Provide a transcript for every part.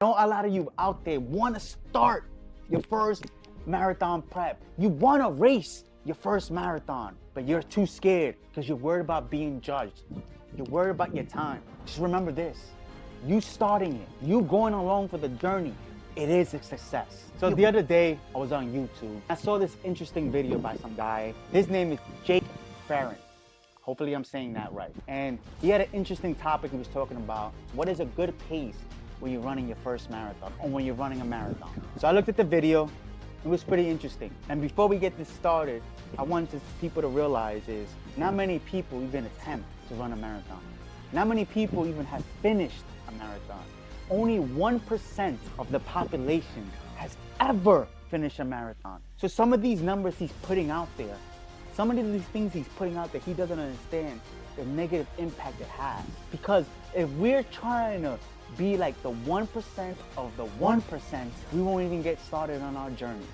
I know a lot of you out there want to start your first marathon prep. You want to race your first marathon, but you're too scared because you're worried about being judged. You're worried about your time. Just remember this. You starting it, you going along for the journey, it is a success. So the other day, I was on YouTube. I saw this interesting video by some guy. His name is Jake Farron. Hopefully I'm saying that right. And he had an interesting topic he was talking about. What is a good pace when you're running your first marathon or when you're running a marathon? So I looked at the video. It was pretty interesting. And before we get this started, I want people to realize is not many people even attempt to run a marathon. Not many people even have finished a marathon. Only 1% of the population has ever finished a marathon. So some of these numbers he's putting out there, some of these things he's putting out there, he doesn't understand the negative impact it has. Because if we're trying to be like the 1% of the 1%, we won't even get started on our journey.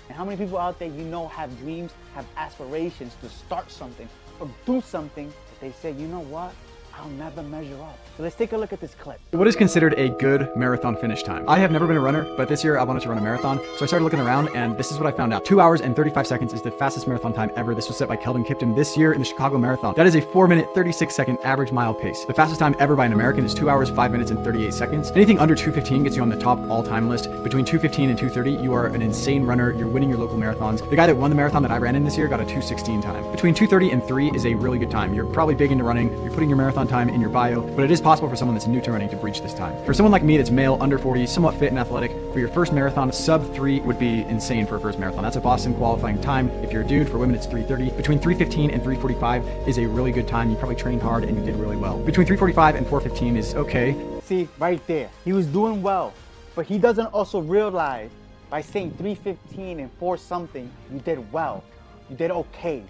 And how many people out there you know have dreams, have aspirations to start something or do something, but they say, you know what? I'll never measure up. So let's take a look at this clip. What is considered a good marathon finish time? I have never been a runner, but this year I wanted to run a marathon. So I started looking around and this is what I found out. 2 hours and 35 seconds is the fastest marathon time ever. This was set by Kelvin Kipton this year in the Chicago Marathon. That is a 4-minute, 36-second average mile pace. The fastest time ever by an American is 2 hours, 5 minutes, and 38 seconds. Anything under 2:15 gets you on the top all-time list. Between 2:15 and 2:30, you are an insane runner. You're winning your local marathons. The guy that won the marathon that I ran in this year got a 2:16 time. Between 2:30 and 3 is a really good time. You're probably big into running. You're putting your marathon time in your bio, but it is possible for someone that's new to running to breach this time. For someone like me that's male, under 40, somewhat fit and athletic, for your first marathon, sub 3 would be insane for a first marathon. That's a Boston qualifying time. If you're a dude, for women it's 3:30. Between 3:15 and 3:45 is a really good time. You probably trained hard and you did really well. Between 3:45 and 4:15 is okay. See, right there, he was doing well, but he doesn't also realize by saying 3:15 and 4 something, you did well, you did okay.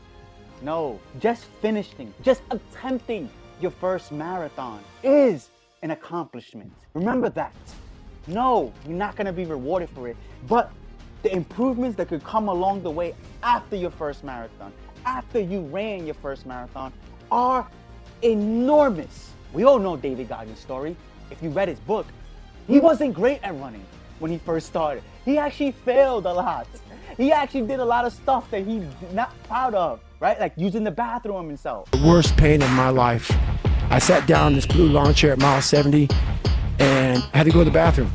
No, just finishing, just attempting your first marathon is an accomplishment. Remember that. No, you're not gonna be rewarded for it, but the improvements that could come along the way after your first marathon, after you ran your first marathon, are enormous. We all know David Goggins' story. If you read his book, he wasn't great at running when he first started. He actually failed a lot. He actually did a lot of stuff that he's not proud of, right? Like using the bathroom himself. The worst pain in my life. I sat down in this blue lawn chair at mile 70 and I had to go to the bathroom.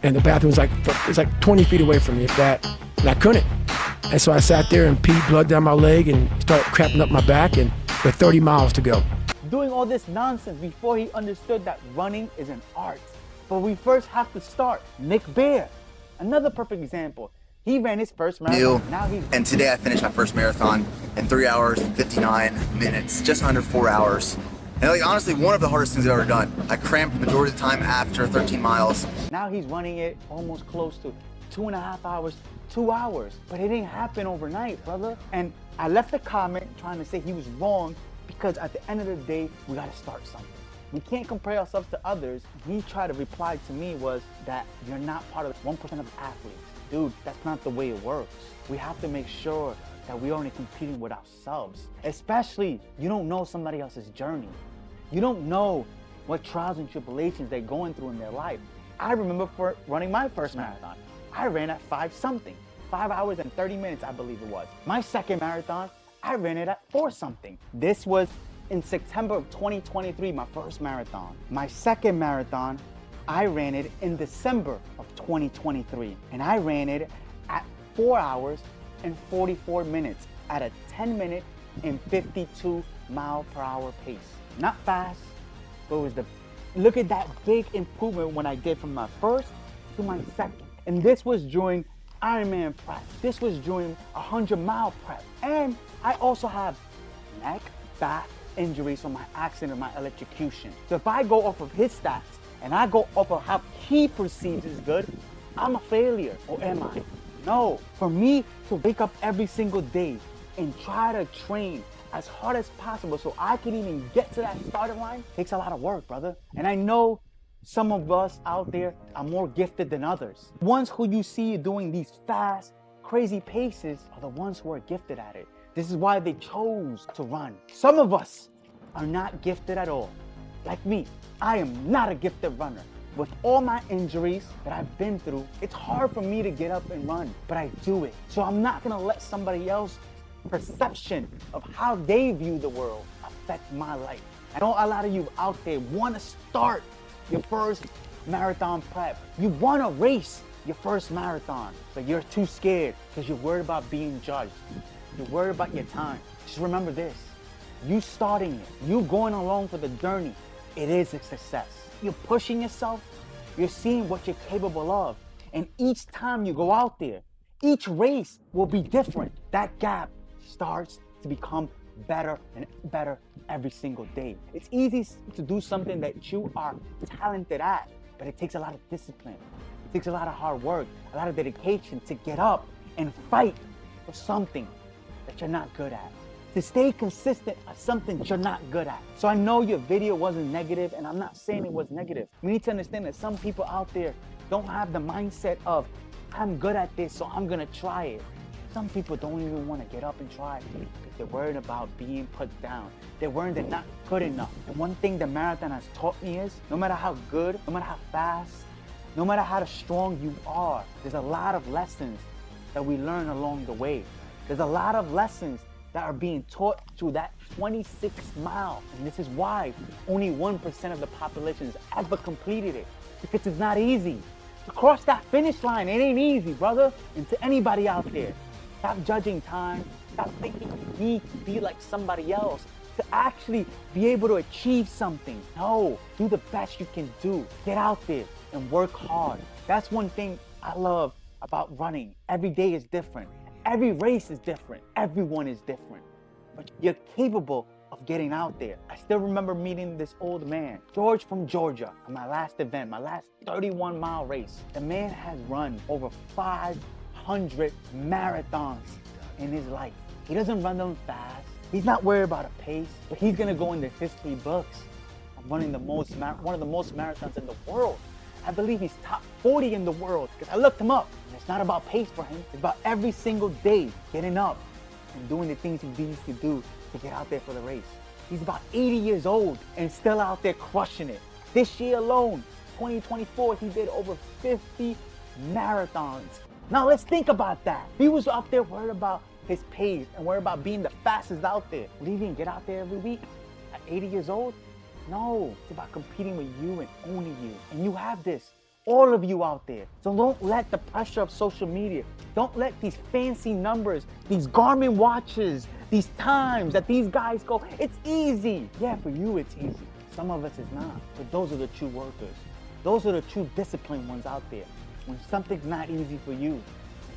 And the bathroom was like 20 feet away from me, if that, and I couldn't. And so I sat there and peed blood down my leg and started cramping up my back, and with 30 miles to go. Doing all this nonsense before he understood that running is an art. But we first have to start. Nick Bare, another perfect example. He ran his first marathon. And today I finished my first marathon in 3 hours and 59 minutes, just under 4 hours. And like, honestly, one of the hardest things I've ever done. I cramped the majority of the time after 13 miles. Now he's running it almost close to 2.5 hours, 2 hours. But it didn't happen overnight, brother. And I left a comment trying to say he was wrong because at the end of the day, we gotta start something. We can't compare ourselves to others. He tried to reply to me was that you're not part of the 1% of athletes. Dude, that's not the way it works. We have to make sure that we're only competing with ourselves. Especially, you don't know somebody else's journey. You don't know what trials and tribulations they're going through in their life. I remember for running my first marathon, I ran at 5 something, 5 hours and 30 minutes, I believe it was. My second marathon, I ran it at 4 something. This was in September of 2023, my first marathon. My second marathon, I ran it in December of 2023, and I ran it at 4 hours and 44 minutes at a 10-minute and 52 mile per hour pace. Not fast, but it was look at that big improvement when I did from my first to my second. And this was during Ironman prep. This was during 100-mile prep. And I also have neck, back injuries from my accident and my electrocution. So if I go off of his stats and I go off of how he perceives is good, I'm a failure, or am I? No, for me to wake up every single day and try to train as hard as possible so I can even get to that starting line takes a lot of work, brother. And I know some of us out there are more gifted than others. The ones who you see doing these fast, crazy paces are the ones who are gifted at it. This is why they chose to run. Some of us are not gifted at all. Like me, I am not a gifted runner. With all my injuries that I've been through, it's hard for me to get up and run, but I do it. So I'm not gonna let somebody else's perception of how they view the world affect my life. I know a lot of you out there wanna start your first marathon prep. You wanna race your first marathon, but you're too scared because you're worried about being judged. You're worried about your time. Just remember this, you starting it, you going along for the journey, it is a success. You're pushing yourself, you're seeing what you're capable of. And each time you go out there, each race will be different. That gap starts to become better and better every single day. It's easy to do something that you are talented at, but it takes a lot of discipline. It takes a lot of hard work, a lot of dedication to get up and fight for something that you're not good at. To stay consistent at something that you're not good at. So I know your video wasn't negative, and I'm not saying it was negative. We need to understand that some people out there don't have the mindset of, I'm good at this, so I'm gonna try it. Some people don't even wanna get up and try it because they're worried about being put down. They're worried they're not good enough. And one thing the marathon has taught me is, no matter how good, no matter how fast, no matter how strong you are, there's a lot of lessons that we learn along the way. There's a lot of lessons that are being taught through that 26 mile. And this is why only 1% of the population has ever completed it. Because it's not easy. To cross that finish line, it ain't easy, brother. And to anybody out there, stop judging time. Stop thinking you need to be like somebody else to actually be able to achieve something. No, do the best you can do. Get out there and work hard. That's one thing I love about running. Every day is different. Every race is different. Everyone is different. But you're capable of getting out there. I still remember meeting this old man, George from Georgia, at my last event, my last 31-mile race. The man has run over 500 marathons in his life. He doesn't run them fast. He's not worried about a pace, but he's gonna go in the history books of running one of the most marathons in the world. I believe he's top 40 in the world because I looked him up. And it's not about pace for him. It's about every single day getting up and doing the things he needs to do to get out there for the race. He's about 80 years old and still out there crushing it. This year alone, 2024, he did over 50 marathons. Now let's think about that. He was out there worried about his pace and worried about being the fastest out there. Would he even get out there every week at 80 years old? No, it's about competing with you and owning you. And you have this, all of you out there. So don't let the pressure of social media, don't let these fancy numbers, these Garmin watches, these times that these guys go, it's easy. Yeah, for you it's easy. Some of us is not, but those are the true workers. Those are the true disciplined ones out there. When something's not easy for you,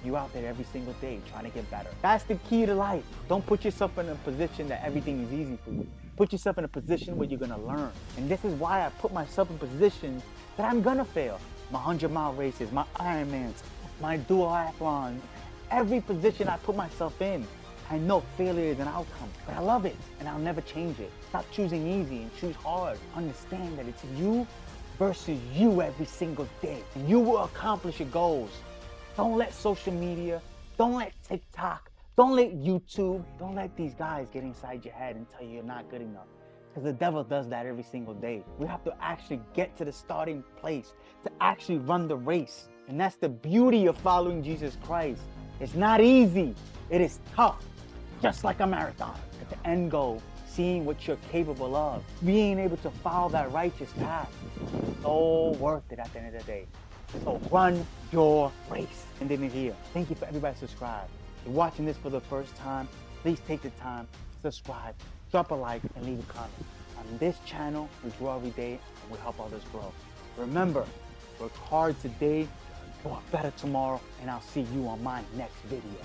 you out there every single day trying to get better. That's the key to life. Don't put yourself in a position that everything is easy for you. Put yourself in a position where you're gonna learn. And this is why I put myself in positions that I'm gonna fail. My 100-mile races, my Ironmans, my duathlons, every position I put myself in, I know failure is an outcome, but I love it and I'll never change it. Stop choosing easy and choose hard. Understand that it's you versus you every single day. And you will accomplish your goals. Don't let social media, don't let TikTok, don't let YouTube, don't let these guys get inside your head and tell you you're not good enough. Because the devil does that every single day. We have to actually get to the starting place to actually run the race. And that's the beauty of following Jesus Christ. It's not easy. It is tough, just like a marathon. But the end goal, seeing what you're capable of, being able to follow that righteous path, it's all worth it at the end of the day. So run your race. And then here, thank you for everybody subscribe. If you're watching this for the first time, please take the time, subscribe, drop a like, and leave a comment. On this channel, we grow every day and we help others grow. Remember, work hard today, work better tomorrow, and I'll see you on my next video.